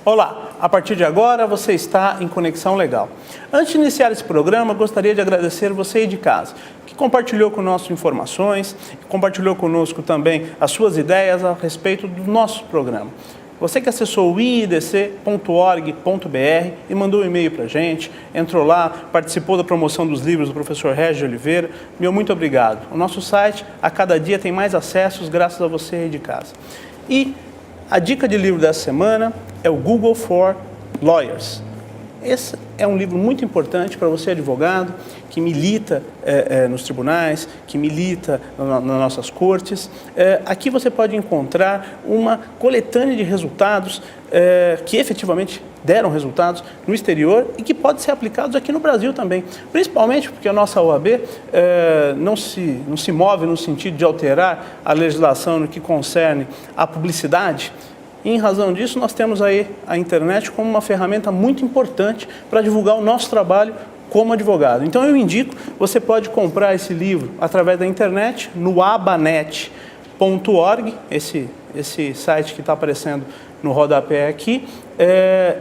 Olá, a partir de agora você está em Conexão Legal. Antes de iniciar esse programa, gostaria de agradecer você aí de casa, que compartilhou conosco informações, compartilhou conosco também as suas ideias a respeito do nosso programa. Você que acessou o iidc.org.br e mandou um e-mail para a gente, entrou lá, participou da promoção dos livros do professor Regis de Oliveira, meu muito obrigado. O nosso site, a cada dia, tem mais acessos graças a você aí de casa. E a dica de livro dessa semana é o Google for Lawyers. Esse é um livro muito importante para você, advogado, que milita nos tribunais, que milita nas nossas cortes. Aqui você pode encontrar uma coletânea de resultados que efetivamente deram resultados no exterior e que podem ser aplicados aqui no Brasil também. Principalmente porque a nossa OAB não se move no sentido de alterar a legislação no que concerne a publicidade. E, em razão disso, nós temos aí a internet como uma ferramenta muito importante para divulgar o nosso trabalho como advogado. Então, eu indico, você pode comprar esse livro através da internet, no abanet.org, esse site que está aparecendo no rodapé aqui,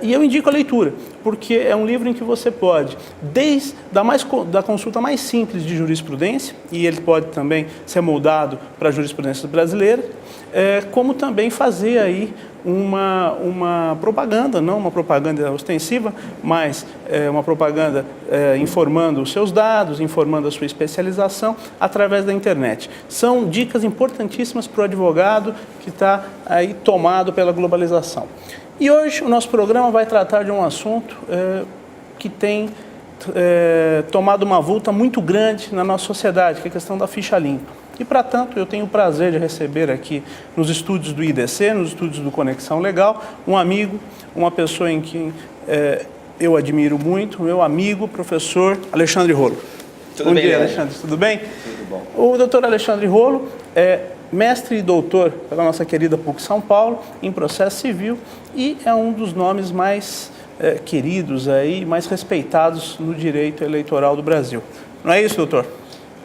e eu indico a leitura, porque é um livro em que você pode, desde da consulta mais simples de jurisprudência, e ele pode também ser moldado para a jurisprudência brasileira, como também fazer aí uma propaganda, não uma propaganda ostensiva, mas uma propaganda informando os seus dados, informando a sua especialização através da internet. São dicas importantíssimas para o advogado que está aí tomado pela globalização. E hoje o nosso programa vai tratar de um assunto que tem tomado uma vulta muito grande na nossa sociedade, que é a questão da ficha limpa. E, para tanto, eu tenho o prazer de receber aqui nos estúdios do IDC, nos estúdios do Conexão Legal, um amigo, uma pessoa em quem eu admiro muito, meu amigo, professor Alexandre Rolo. Tudo bem, Alexandre, tudo bem? Tudo bom. O doutor Alexandre Rolo é mestre e doutor pela nossa querida PUC São Paulo em processo civil e é um dos nomes mais queridos aí, mais respeitados no direito eleitoral do Brasil. Não é isso, doutor?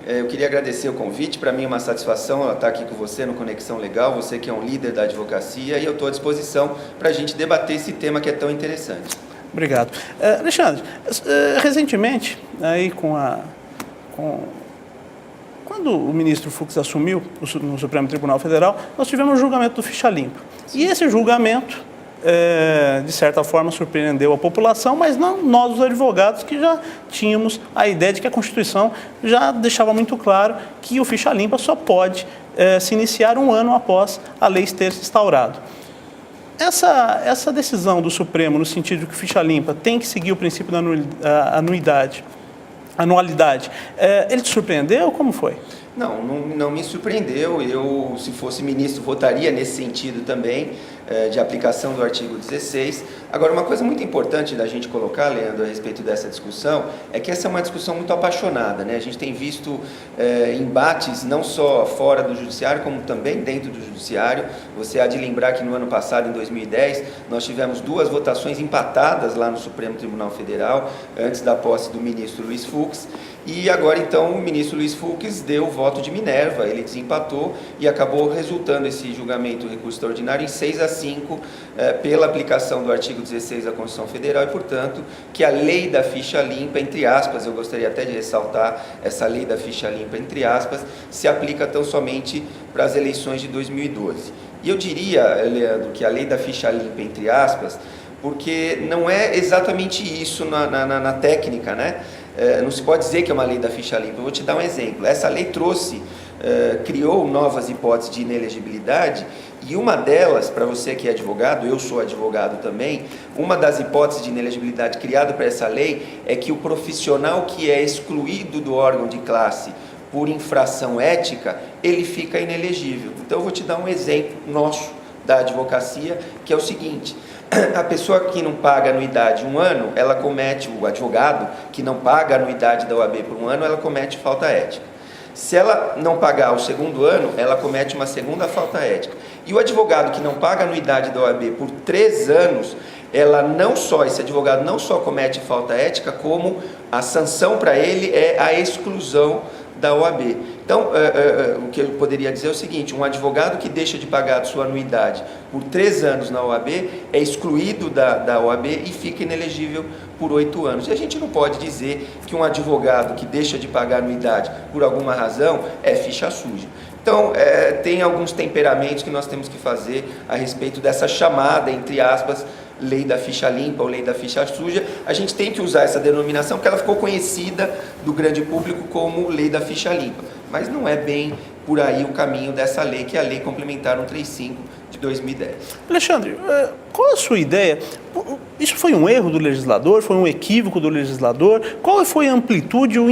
Eu queria agradecer o convite, para mim é uma satisfação estar aqui com você no Conexão Legal, você que é um líder da advocacia, e eu estou à disposição para a gente debater esse tema que é tão interessante. Obrigado. Alexandre, recentemente, aí quando o ministro Fux assumiu no Supremo Tribunal Federal, nós tivemos o julgamento do Ficha Limpa. Sim. E esse julgamento, de certa forma, surpreendeu a população, mas não nós, os advogados, que já tínhamos a ideia de que a Constituição já deixava muito claro que o Ficha Limpa só pode se iniciar um ano após a lei ter se instaurado. Essa decisão do Supremo, no sentido de que o Ficha Limpa tem que seguir o princípio da anualidade, ele te surpreendeu? Como foi? Não me surpreendeu. Eu, se fosse ministro, votaria nesse sentido também, de aplicação do artigo 16. Agora, uma coisa muito importante da gente colocar, Leandro, a respeito dessa discussão, é que essa é uma discussão muito apaixonada, né? A gente tem visto embates não só fora do judiciário, como também dentro do judiciário. Você há de lembrar que no ano passado, em 2010, nós tivemos 2 votações empatadas lá no Supremo Tribunal Federal, antes da posse do ministro Luiz Fux. E agora, então, o ministro Luiz Fux deu o voto de Minerva, ele desempatou e acabou resultando esse julgamento recurso extraordinário em 6-5 pela aplicação do artigo 16 da Constituição Federal e, portanto, que a lei da ficha limpa, entre aspas, eu gostaria até de ressaltar essa lei da ficha limpa, entre aspas, se aplica tão somente para as eleições de 2012. E eu diria, Leandro, que a lei da ficha limpa, entre aspas, porque não é exatamente isso na técnica, né? Não se pode dizer que é uma lei da ficha limpa. Eu vou te dar um exemplo. Essa lei criou novas hipóteses de inelegibilidade e uma delas, para você que é advogado, eu sou advogado também, uma das hipóteses de inelegibilidade criada para essa lei é que o profissional que é excluído do órgão de classe por infração ética, ele fica inelegível. Então eu vou te dar um exemplo nosso da advocacia, que é o seguinte: a pessoa que não paga anuidade um ano, o advogado que não paga a anuidade da OAB por um ano, ela comete falta ética. Se ela não pagar o segundo ano, ela comete uma segunda falta ética. E o advogado que não paga a anuidade da OAB por 3 anos, esse advogado não só comete falta ética, como a sanção para ele é a exclusão da OAB. Então, o que eu poderia dizer é o seguinte: um advogado que deixa de pagar a sua anuidade por 3 anos na OAB é excluído da OAB e fica inelegível por 8 anos. E a gente não pode dizer que um advogado que deixa de pagar a anuidade por alguma razão é ficha suja. Então, tem alguns temperamentos que nós temos que fazer a respeito dessa chamada, entre aspas, lei da ficha limpa ou lei da ficha suja. A gente tem que usar essa denominação porque ela ficou conhecida do grande público como lei da ficha limpa. Mas não é bem por aí o caminho dessa lei, que é a Lei Complementar 135 de 2010. Alexandre, qual a sua ideia? Isso foi um erro do legislador? Foi um equívoco do legislador? Qual foi a amplitude, o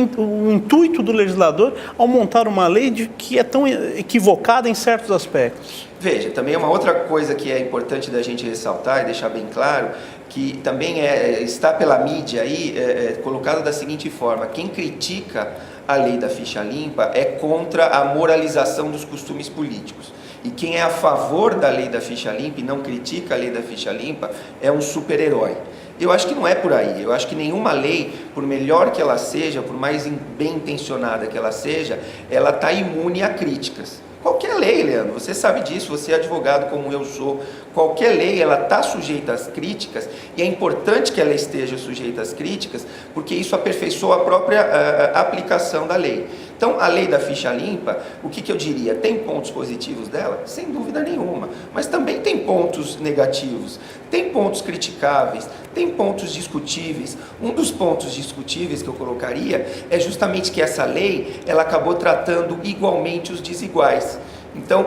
intuito do legislador ao montar uma lei que é tão equivocada em certos aspectos? Veja, também uma outra coisa que é importante da gente ressaltar e deixar bem claro, que também está pela mídia aí, colocado da seguinte forma: quem critica a lei da ficha limpa é contra a moralização dos costumes políticos. E quem é a favor da lei da ficha limpa e não critica a lei da ficha limpa é um super-herói. Eu acho que não é por aí. Eu acho que nenhuma lei, por melhor que ela seja, por mais bem intencionada que ela seja, ela está imune a críticas. Qualquer lei, Leandro, você sabe disso, você é advogado como eu sou, qualquer lei ela está sujeita às críticas, e é importante que ela esteja sujeita às críticas, porque isso aperfeiçoa a própria aplicação da lei. Então, a lei da ficha limpa, o que eu diria? Tem pontos positivos dela? Sem dúvida nenhuma, mas também tem pontos negativos, tem pontos criticáveis, tem pontos discutíveis. Um dos pontos discutíveis que eu colocaria é justamente que essa lei, ela acabou tratando igualmente os desiguais. Então,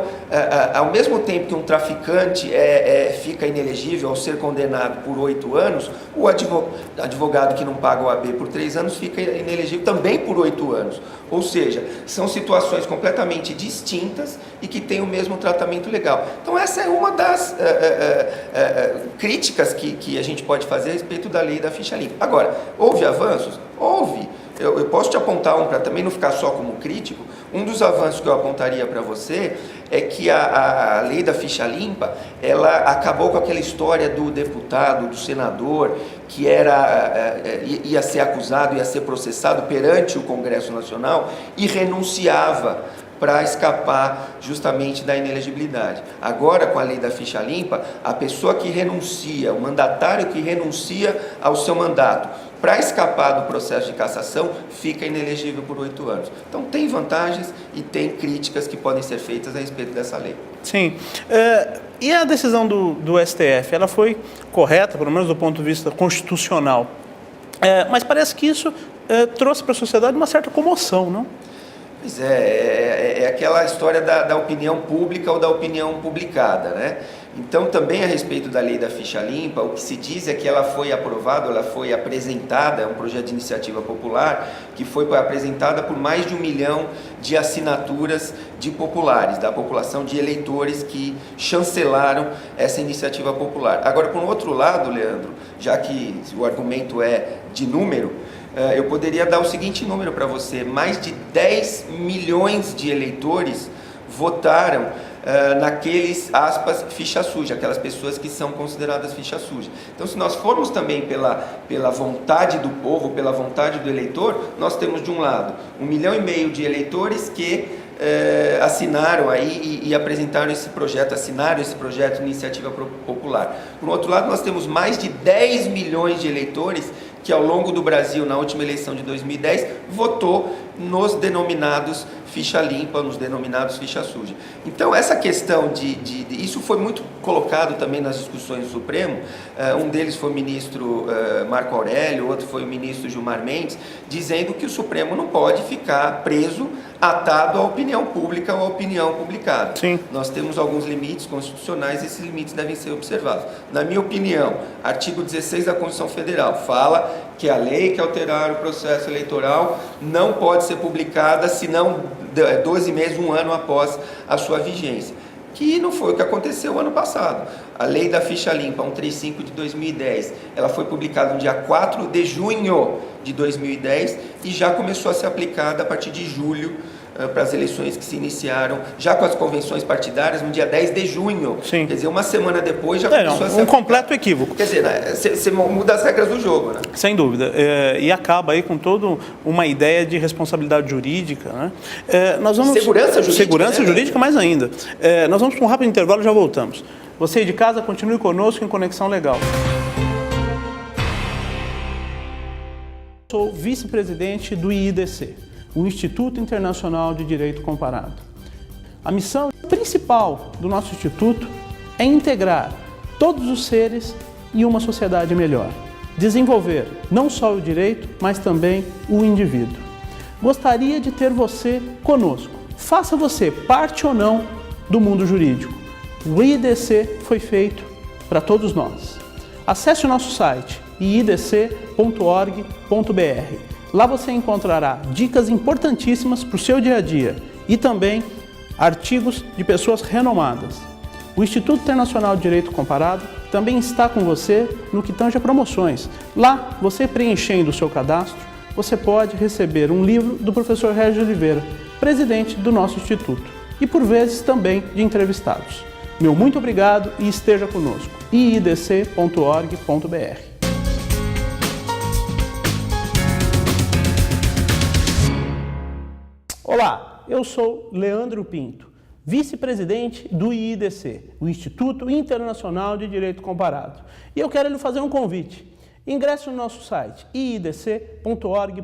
ao mesmo tempo que um traficante fica inelegível ao ser condenado por 8 anos, o advogado que não paga o OAB por 3 anos fica inelegível também por 8 anos. Ou seja, são situações completamente distintas e que têm o mesmo tratamento legal. Então, essa é uma das críticas que a gente pode fazer a respeito da lei da ficha limpa. Agora, houve avanços? Houve. Eu posso te apontar um para também não ficar só como crítico. Um dos avanços que eu apontaria para você é que a lei da ficha limpa, ela acabou com aquela história do deputado, do senador, que ia ser acusado, ia ser processado perante o Congresso Nacional e renunciava para escapar justamente da inelegibilidade. Agora, com a lei da ficha limpa, a pessoa que renuncia, o mandatário que renuncia ao seu mandato, para escapar do processo de cassação, fica inelegível por 8 anos. Então, tem vantagens e tem críticas que podem ser feitas a respeito dessa lei. Sim. E a decisão do STF, ela foi correta, pelo menos do ponto de vista constitucional, mas parece que isso trouxe para a sociedade uma certa comoção, não? Pois é aquela história da opinião pública ou da opinião publicada, né? Então, também a respeito da lei da ficha limpa, o que se diz é que ela foi aprovada, ela foi apresentada, é um projeto de iniciativa popular, que foi apresentada por mais de 1 milhão de assinaturas de populares, da população de eleitores que chancelaram essa iniciativa popular. Agora, por outro lado, Leandro, já que o argumento é de número, eu poderia dar o seguinte número para você: mais de 10 milhões de eleitores votaram naqueles, aspas, ficha suja, aquelas pessoas que são consideradas ficha suja. Então, se nós formos também pela vontade do povo, pela vontade do eleitor, nós temos de um lado 1,5 milhão de eleitores que assinaram aí e apresentaram esse projeto, assinaram esse projeto de iniciativa popular. Por outro lado, nós temos mais de 10 milhões de eleitores que ao longo do Brasil, na última eleição de 2010, votou nos denominados ficha limpa, nos denominados ficha suja. Então, essa questão isso foi muito colocado também nas discussões do Supremo. Um deles foi o ministro Marco Aurélio, outro foi o ministro Gilmar Mendes, dizendo que o Supremo não pode ficar preso, atado à opinião pública ou à opinião publicada. Sim. Nós temos alguns limites constitucionais e esses limites devem ser observados. Na minha opinião, artigo 16 da Constituição Federal fala que a lei que alterar o processo eleitoral não pode ser publicada senão 12 meses, 1 ano após a sua vigência, que não foi o que aconteceu ano passado. A lei da ficha limpa 135 de 2010, ela foi publicada no dia 4 de junho de 2010 e já começou a ser aplicada a partir de julho para as eleições que se iniciaram, já com as convenções partidárias, no dia 10 de junho. Sim. Quer dizer, uma semana depois já começou a ser... Um completo equívoco. Quer dizer, né, você muda as regras do jogo, né? Sem dúvida. E acaba aí com toda uma ideia de responsabilidade jurídica. Né? Segurança jurídica. Segurança jurídica, mais ainda. Nós vamos para um rápido intervalo e já voltamos. Você aí de casa, continue conosco em Conexão Legal. Sou vice-presidente do IIDC, o Instituto Internacional de Direito Comparado. A missão principal do nosso instituto é integrar todos os seres em uma sociedade melhor, desenvolver não só o direito, mas também o indivíduo. Gostaria de ter você conosco. Faça você parte ou não do mundo jurídico. O IIDC foi feito para todos nós. Acesse o nosso site iidc.org.br. Lá você encontrará dicas importantíssimas para o seu dia a dia e também artigos de pessoas renomadas. O Instituto Internacional de Direito Comparado também está com você no que tange a promoções. Lá, você preenchendo o seu cadastro, você pode receber um livro do professor Régis Oliveira, presidente do nosso instituto, e por vezes também de entrevistados. Meu muito obrigado e esteja conosco. iidc.org.br. Olá, eu sou Leandro Pinto, vice-presidente do IIDC, o Instituto Internacional de Direito Comparado. E eu quero lhe fazer um convite. Ingresse no nosso site iidc.org.br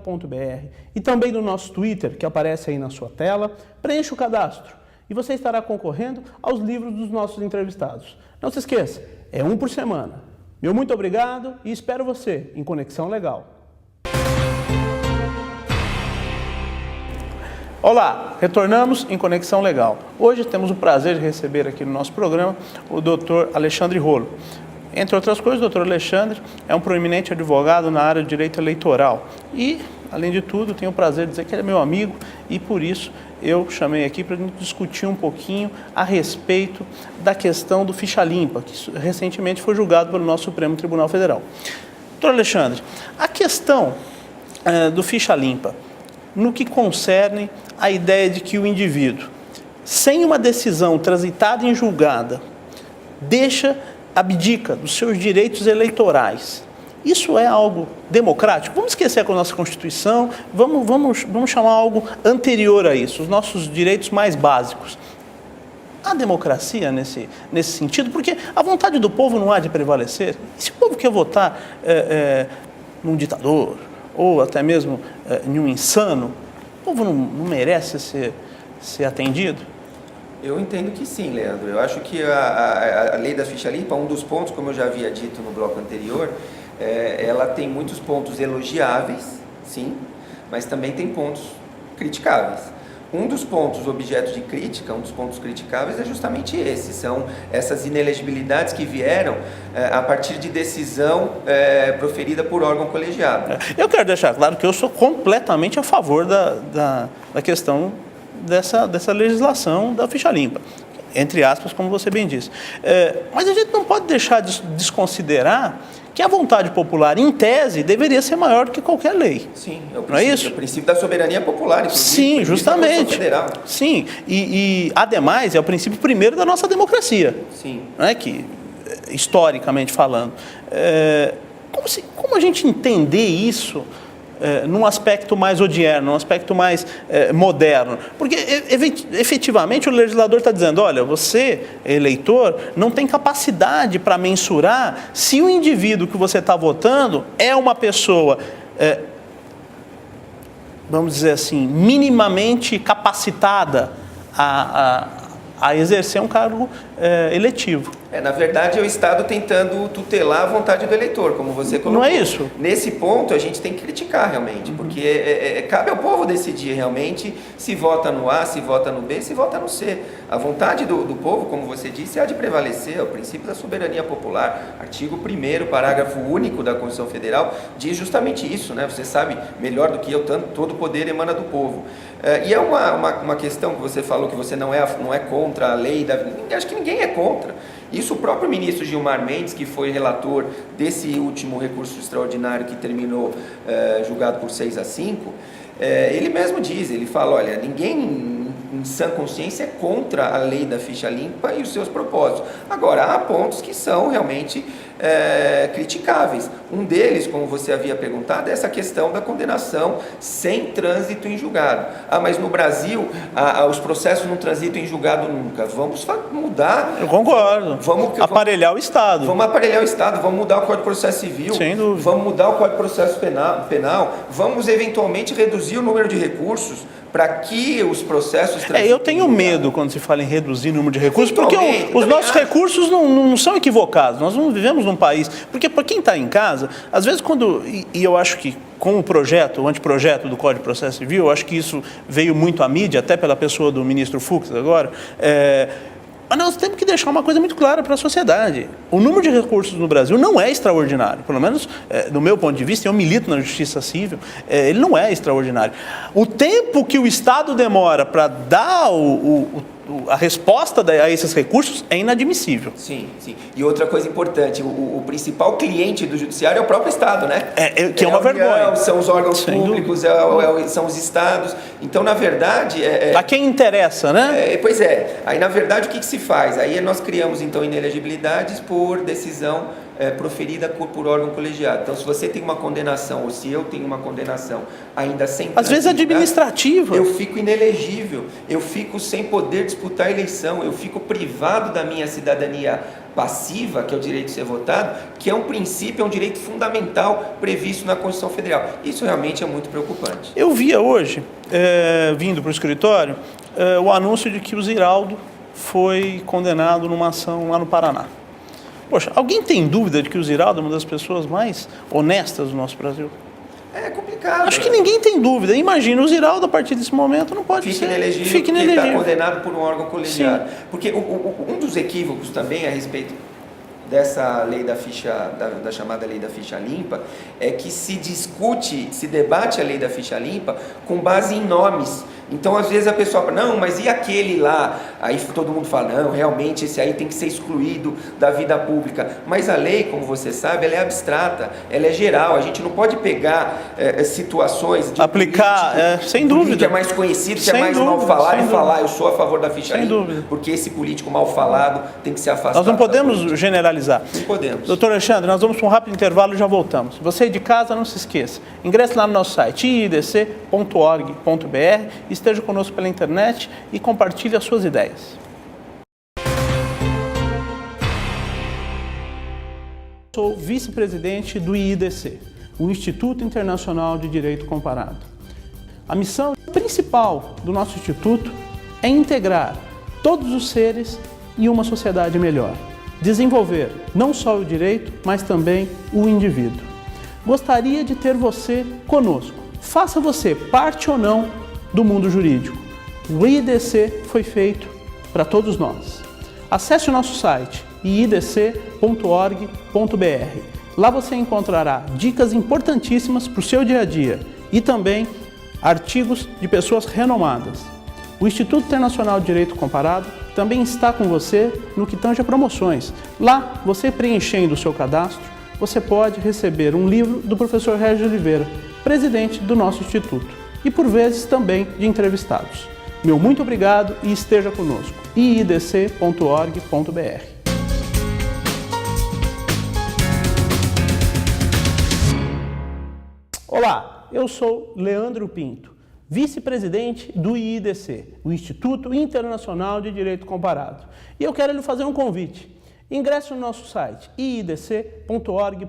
e também no nosso Twitter, que aparece aí na sua tela. Preencha o cadastro e você estará concorrendo aos livros dos nossos entrevistados. Não se esqueça, é um por semana. Meu muito obrigado e espero você em Conexão Legal. Olá, retornamos em Conexão Legal. Hoje temos o prazer de receber aqui no nosso programa o Dr. Alexandre Rolo. Entre outras coisas, o Dr. Alexandre é um proeminente advogado na área de direito eleitoral e, além de tudo, tenho o prazer de dizer que ele é meu amigo e, por isso, eu chamei aqui para discutir um pouquinho a respeito da questão do ficha limpa, que recentemente foi julgado pelo nosso Supremo Tribunal Federal. Dr. Alexandre, a questão do ficha limpa, no que concerne a ideia de que o indivíduo, sem uma decisão transitada em julgada, abdica dos seus direitos eleitorais. Isso é algo democrático? Vamos esquecer com a nossa Constituição, vamos chamar algo anterior a isso, os nossos direitos mais básicos. Há democracia nesse sentido? Porque a vontade do povo não há de prevalecer. E se o povo quer votar num ditador, ou até mesmo em um insano, o povo não merece ser atendido? Eu entendo que sim, Leandro. Eu acho que a lei da ficha limpa, um dos pontos, como eu já havia dito no bloco anterior, ela tem muitos pontos elogiáveis, sim, mas também tem pontos criticáveis. Um dos pontos objeto de crítica, um dos pontos criticáveis é justamente esse, são essas inelegibilidades que vieram a partir de decisão proferida por órgão colegiado. Eu quero deixar claro que eu sou completamente a favor da questão dessa legislação da ficha limpa, entre aspas, como você bem disse. Mas a gente não pode deixar de desconsiderar que a vontade popular, em tese, deveria ser maior do que qualquer lei. Sim, não é isso? O princípio da soberania popular, inclusive. Sim, justamente. Federal. Sim, e ademais é o princípio primeiro da nossa democracia. Sim. Né, que, historicamente falando. Como a gente entender isso num aspecto mais odierno, num aspecto mais moderno? Porque, efetivamente, o legislador está dizendo, olha, você, eleitor, não tem capacidade para mensurar se o indivíduo que você está votando é uma pessoa, vamos dizer assim, minimamente capacitada a exercer um cargo eletivo. Na verdade, é o Estado tentando tutelar a vontade do eleitor, como você colocou. Não é isso? Nesse ponto, a gente tem que criticar realmente, porque cabe ao povo decidir realmente se vota no A, se vota no B, se vota no C. A vontade do povo, como você disse, há de prevalecer. O princípio da soberania popular, artigo 1º, parágrafo único da Constituição Federal, diz justamente isso, né? Você sabe melhor do que eu, todo poder emana do povo. E é uma questão que você falou que você não é contra a lei, acho que ninguém é contra. Isso o próprio ministro Gilmar Mendes, que foi relator desse último recurso extraordinário que terminou julgado por 6-5, ele mesmo diz, ele fala, olha, ninguém em sã consciência é contra a lei da ficha limpa e os seus propósitos. Agora, há pontos que são realmente criticáveis. Um deles, como você havia perguntado, é essa questão da condenação sem trânsito em julgado. Mas no Brasil, os processos não transitam em julgado nunca. Vamos mudar. Eu concordo. Vamos aparelhar o Estado. Vamos aparelhar o Estado, vamos mudar o Código de Processo Civil. Sem dúvida. Vamos mudar o Código de Processo Penal. Vamos eventualmente reduzir o número de recursos para que os processos... eu tenho medo quando se fala em reduzir o número de recursos, porque os nossos recursos não são equivocados. Nós não vivemos num país... Porque para quem está em casa, às vezes quando... E eu acho que com o anteprojeto do Código de Processo Civil, eu acho que isso veio muito à mídia, até pela pessoa do ministro Fux agora, mas nós temos que deixar uma coisa muito clara para a sociedade. O número de recursos no Brasil não é extraordinário. Pelo menos, do meu ponto de vista, eu milito na justiça civil, ele não é extraordinário. O tempo que o Estado demora para dar a resposta a esses recursos é inadmissível. Sim, sim. E outra coisa importante, o principal cliente do judiciário é o próprio Estado, né? Que é uma vergonha. São os órgãos públicos, são os estados. Então, na verdade... A quem interessa, né? Pois é. Aí, na verdade, o que se faz? Aí nós criamos, então, inelegibilidades por decisão proferida por órgão colegiado. Então, se você tem uma condenação, ou se eu tenho uma condenação ainda sem... Às vezes administrativa. Eu fico inelegível, eu fico sem poder disputar a eleição, eu fico privado da minha cidadania passiva, que é o direito de ser votado, que é um princípio, é um direito fundamental previsto na Constituição Federal. Isso realmente é muito preocupante. Eu via hoje, vindo para o escritório, o anúncio de que o Ziraldo foi condenado numa ação lá no Paraná. Poxa, alguém tem dúvida de que o Ziraldo é uma das pessoas mais honestas do nosso Brasil? É complicado. Acho que ninguém tem dúvida. Imagina, o Ziraldo, a partir desse momento, não pode Fica inelegível porque está condenado por um órgão colegiado. Sim. Porque um dos equívocos também a respeito dessa lei da ficha, da chamada lei da ficha limpa, é que se debate a lei da ficha limpa com base em nomes. Então, às vezes a pessoa fala, não, mas e aquele lá? Aí todo mundo fala, não, realmente esse aí tem que ser excluído da vida pública. Mas a lei, como você sabe, ela é abstrata, ela é geral. A gente não pode pegar situações de aplicar, sem dúvida. Que é mais conhecido, que é mais mal falado e falar, eu sou a favor da ficha limpa. Dúvida. Porque esse político mal falado tem que ser afastado. Nós não podemos generalizar. Não podemos. Doutor Alexandre, nós vamos para um rápido intervalo e já voltamos. Você de casa, não se esqueça. Ingresse lá no nosso site, iidc.org.br, esteja conosco pela internet e compartilhe as suas ideias. Sou vice-presidente do IIDC, o Instituto Internacional de Direito Comparado. A missão principal do nosso instituto é integrar todos os seres em uma sociedade melhor. Desenvolver não só o direito, mas também o indivíduo. Gostaria de ter você conosco. Faça você parte ou não do mundo jurídico. O IIDC foi feito para todos nós. Acesse o nosso site iidc.org.br. Lá você encontrará dicas importantíssimas para o seu dia a dia e também artigos de pessoas renomadas. O Instituto Internacional de Direito Comparado também está com você no que tange a promoções. Lá, você preenchendo o seu cadastro, você pode receber um livro do professor Régis Oliveira, presidente do nosso Instituto, e por vezes também de entrevistados. Meu muito obrigado e esteja conosco. iidc.org.br. Olá, eu sou Leandro Pinto, vice-presidente do IIDC, o Instituto Internacional de Direito Comparado. E eu quero lhe fazer um convite. Ingresse no nosso site iidc.org.br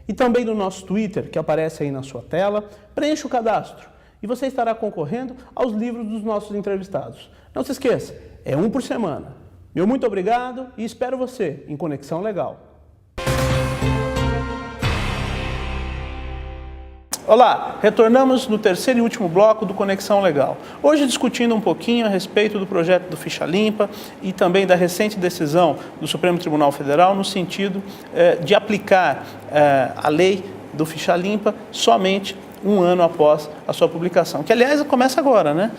e também no nosso Twitter, que aparece aí na sua tela. Preencha o cadastro e você estará concorrendo aos livros dos nossos entrevistados. Não se esqueça, é um por semana. Meu muito obrigado e espero você em Conexão Legal. Olá, retornamos no terceiro e último bloco do Conexão Legal. Hoje discutindo um pouquinho a respeito do projeto do Ficha Limpa e também da recente decisão do Supremo Tribunal Federal no sentido de aplicar a lei do Ficha Limpa somente um ano após a sua publicação, que aliás começa agora, né?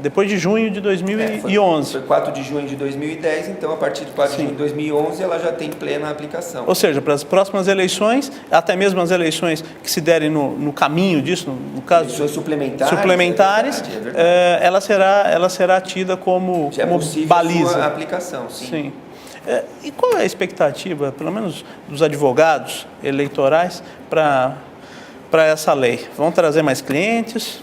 Depois de junho de 2011. Foi 4 de junho de 2010, então a partir de 4 de junho de 2011 ela já tem plena aplicação. Ou seja, para as próximas eleições, até mesmo as eleições que se derem no caminho disso, no caso eleições suplementares, é verdade. Ela será tida como baliza. A sua aplicação, sim. Sim. E qual é a expectativa, pelo menos dos advogados eleitorais, para essa lei? Vão trazer mais clientes?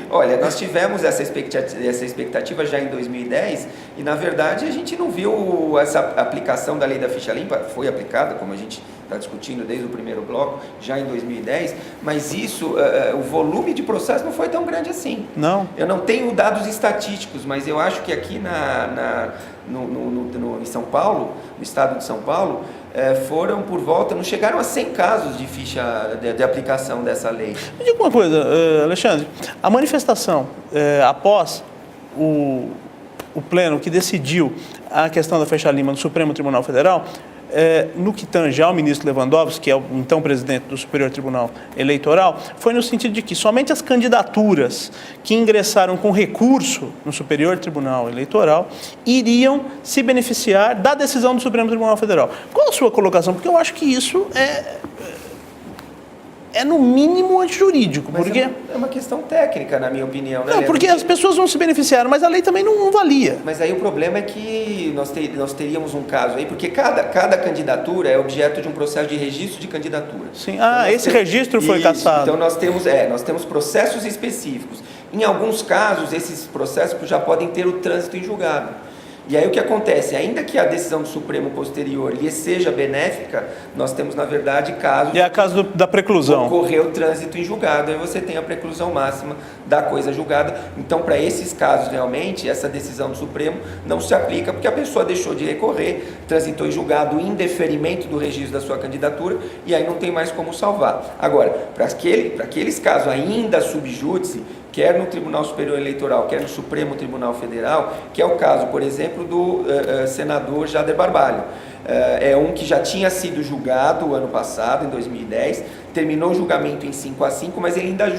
Olha, nós tivemos essa expectativa já em 2010 e, na verdade, a gente não viu essa aplicação da lei da ficha limpa. Foi aplicada, como a gente está discutindo desde o primeiro bloco, já em 2010, mas isso, o volume de processo não foi tão grande assim. Não. Eu não tenho dados estatísticos, mas eu acho que aqui em São Paulo, no estado de São Paulo, foram por volta, não chegaram a 100 casos de ficha de aplicação dessa lei. Me diga uma coisa, Alexandre, a manifestação após o Pleno que decidiu a questão da ficha limpa no Supremo Tribunal Federal, no que tange ao ministro Lewandowski, que é o então presidente do Superior Tribunal Eleitoral, foi no sentido de que somente as candidaturas que ingressaram com recurso no Superior Tribunal Eleitoral iriam se beneficiar da decisão do Supremo Tribunal Federal. Qual a sua colocação? Porque eu acho que isso é no mínimo antijurídico. Mas porque... é uma questão técnica, na minha opinião. Né, não, porque as pessoas não se beneficiaram, mas a lei também não valia. Mas aí o problema é que nós teríamos um caso aí, porque cada candidatura é objeto de um processo de registro de candidatura. Sim. Então, esse registro foi cassado. Então nós temos processos específicos. Em alguns casos, esses processos já podem ter o trânsito em julgado. E aí o que acontece? Ainda que a decisão do Supremo posterior lhe seja benéfica, nós temos, na verdade, casos... E é a caso da preclusão. Ocorreu o trânsito em julgado, aí você tem a preclusão máxima da coisa julgada. Então, para esses casos, realmente, essa decisão do Supremo não se aplica, porque a pessoa deixou de recorrer, transitou em julgado em deferimento do registro da sua candidatura, e aí não tem mais como salvar. Agora, para aqueles casos ainda sub júdice, quer no Tribunal Superior Eleitoral, quer no Supremo Tribunal Federal, que é o caso, por exemplo, do senador Jader Barbalho. É um que já tinha sido julgado ano passado, em 2010, terminou o julgamento em 5-5, mas ele ainda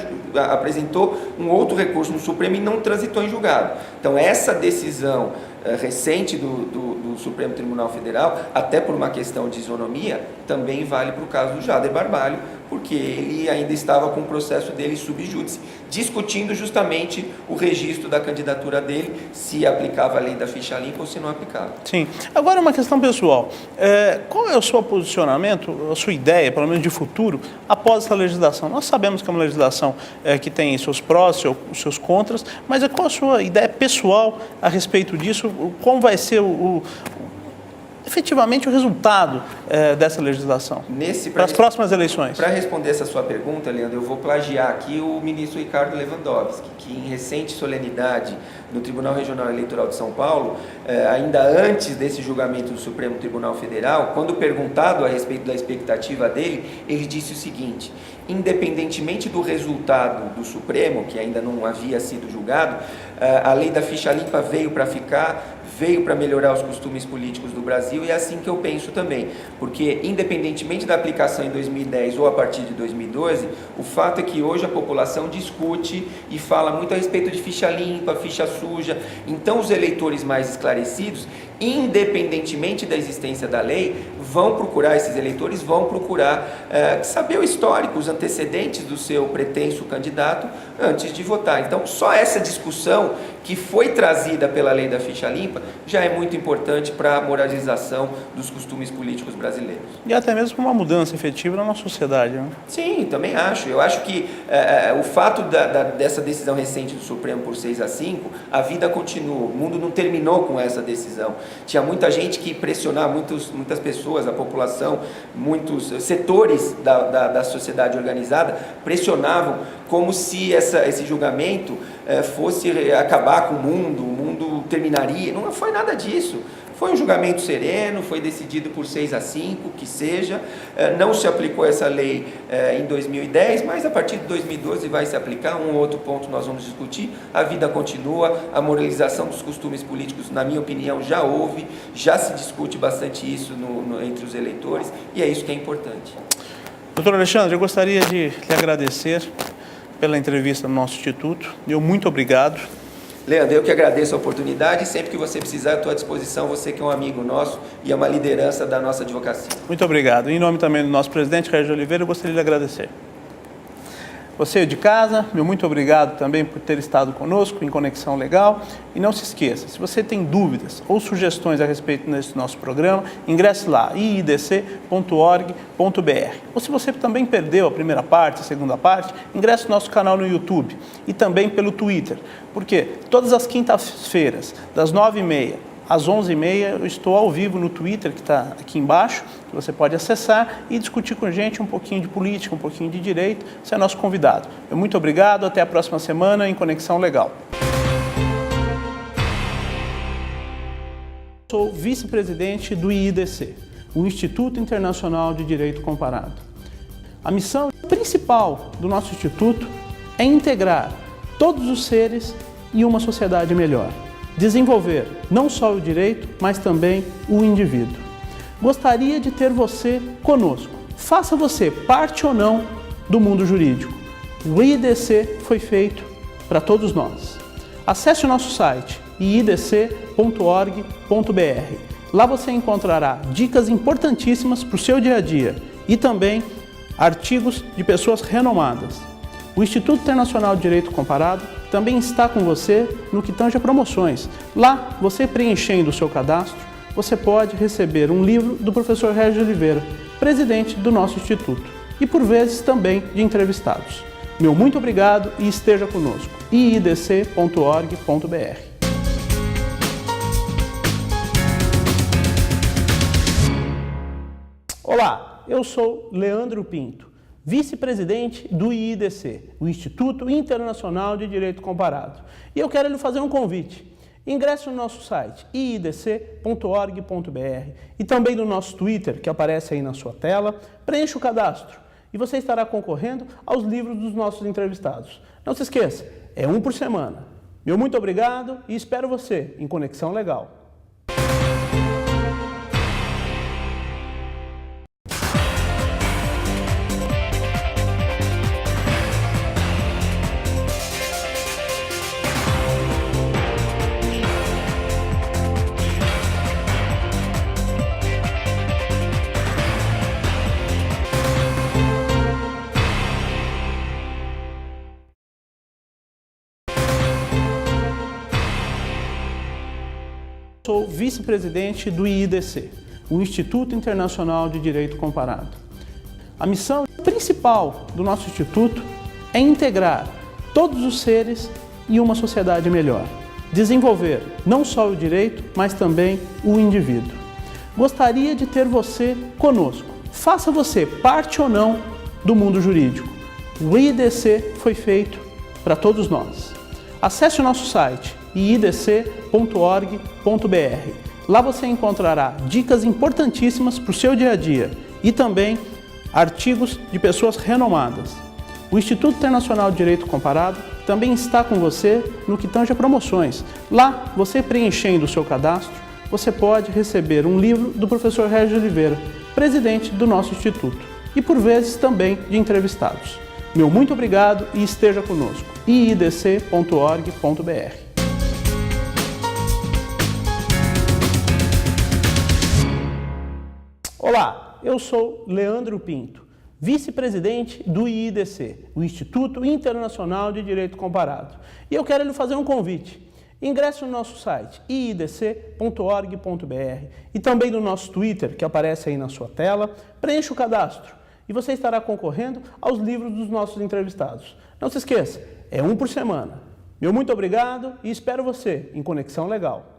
apresentou um outro recurso no Supremo e não transitou em julgado. Então, essa decisão recente do Supremo Tribunal Federal, até por uma questão de isonomia, também vale para o caso do Jader Barbalho, porque ele ainda estava com o processo dele sub júdice, discutindo justamente o registro da candidatura dele, se aplicava a lei da ficha limpa ou se não aplicava. Sim. Agora uma questão pessoal. Qual é o seu posicionamento, a sua ideia, pelo menos de futuro, após essa legislação? Nós sabemos que é uma legislação que tem seus prós, seus contras, mas qual a sua ideia pessoal a respeito disso? Como vai ser efetivamente o resultado dessa legislação para as próximas eleições? Para responder essa sua pergunta, Leandro, eu vou plagiar aqui o ministro Ricardo Lewandowski, que em recente solenidade no Tribunal Regional Eleitoral de São Paulo, ainda antes desse julgamento do Supremo Tribunal Federal, quando perguntado a respeito da expectativa dele, ele disse o seguinte: independentemente do resultado do Supremo, que ainda não havia sido julgado, a lei da ficha limpa veio para ficar, veio para melhorar os costumes políticos do Brasil, e é assim que eu penso também, porque independentemente da aplicação em 2010 ou a partir de 2012, o fato é que hoje a população discute e fala muito a respeito de ficha limpa, ficha suja. Então os eleitores mais esclarecidos, independentemente da existência da lei, esses eleitores vão procurar saber o histórico, os antecedentes do seu pretenso candidato antes de votar. Então só essa discussão que foi trazida pela lei da ficha limpa já é muito importante para a moralização dos costumes políticos brasileiros. E até mesmo uma mudança efetiva na nossa sociedade, né? Sim, também acho. Eu acho que o fato dessa decisão recente do Supremo por 6-5, a vida continua. O mundo não terminou com essa decisão. Tinha muita gente que pressionava, muitas pessoas, a população, muitos setores da sociedade organizada pressionavam como se esse julgamento fosse acabar com o mundo terminaria. Não foi nada disso. Foi um julgamento sereno, foi decidido por 6-5, que seja. Não se aplicou essa lei em 2010, mas a partir de 2012 vai se aplicar. Um outro ponto nós vamos discutir. A vida continua, a moralização dos costumes políticos, na minha opinião, já houve, já se discute bastante isso entre os eleitores, e é isso que é importante. Doutor Alexandre, eu gostaria de lhe agradecer pela entrevista no nosso instituto. Muito obrigado. Leandro, eu que agradeço a oportunidade e sempre que você precisar, eu estou à disposição, você que é um amigo nosso e é uma liderança da nossa advocacia. Muito obrigado. Em nome também do nosso presidente, Régis Oliveira, eu gostaria de lhe agradecer. Você de casa, muito obrigado também por ter estado conosco em Conexão Legal. E não se esqueça, se você tem dúvidas ou sugestões a respeito desse nosso programa, ingresse lá, iidc.org.br. Ou se você também perdeu a primeira parte, a segunda parte, ingresse no nosso canal no YouTube e também pelo Twitter. Porque todas as quintas-feiras, das 9h30 às 11h30, eu estou ao vivo no Twitter, que está aqui embaixo, que você pode acessar e discutir com a gente um pouquinho de política, um pouquinho de direito. Você é nosso convidado. Muito obrigado, até a próxima semana em Conexão Legal. Sou vice-presidente do IIDC, o Instituto Internacional de Direito Comparado. A missão principal do nosso instituto é integrar todos os seres em uma sociedade melhor. Desenvolver não só o direito, mas também o indivíduo. Gostaria de ter você conosco. Faça você parte ou não do mundo jurídico. O IIDC foi feito para todos nós. Acesse o nosso site iidc.org.br. Lá você encontrará dicas importantíssimas para o seu dia a dia e também artigos de pessoas renomadas. O Instituto Internacional de Direito Comparado também está com você no que tange a promoções. Lá, você preenchendo o seu cadastro, você pode receber um livro do professor Régis Oliveira, presidente do nosso instituto, e por vezes também de entrevistados. Muito obrigado e esteja conosco. iidc.org.br. Olá, eu sou Leandro Pinto, vice-presidente do IIDC, o Instituto Internacional de Direito Comparado. E eu quero lhe fazer um convite. Ingresse no nosso site iidc.org.br e também no nosso Twitter, que aparece aí na sua tela. Preencha o cadastro e você estará concorrendo aos livros dos nossos entrevistados. Não se esqueça, é um por semana. Muito obrigado e espero você em Conexão Legal. Sou vice-presidente do IIDC, o Instituto Internacional de Direito Comparado. A missão principal do nosso instituto é integrar todos os seres em uma sociedade melhor. Desenvolver não só o direito, mas também o indivíduo. Gostaria de ter você conosco. Faça você parte ou não do mundo jurídico. O IIDC foi feito para todos nós. Acesse o nosso site iidc.org.br. Lá você encontrará dicas importantíssimas para o seu dia a dia e também artigos de pessoas renomadas. O Instituto Internacional de Direito Comparado também está com você no que tange a promoções. Lá, você preenchendo o seu cadastro, você pode receber um livro do professor Régis Oliveira, presidente do nosso instituto, e por vezes também de entrevistados. Muito obrigado e esteja conosco. iidc.org.br. Olá, eu sou Leandro Pinto, vice-presidente do IIDC, o Instituto Internacional de Direito Comparado. E eu quero lhe fazer um convite. Ingresse no nosso site iidc.org.br e também no nosso Twitter, que aparece aí na sua tela. Preencha o cadastro e você estará concorrendo aos livros dos nossos entrevistados. Não se esqueça, é um por semana. Muito obrigado e espero você em Conexão Legal.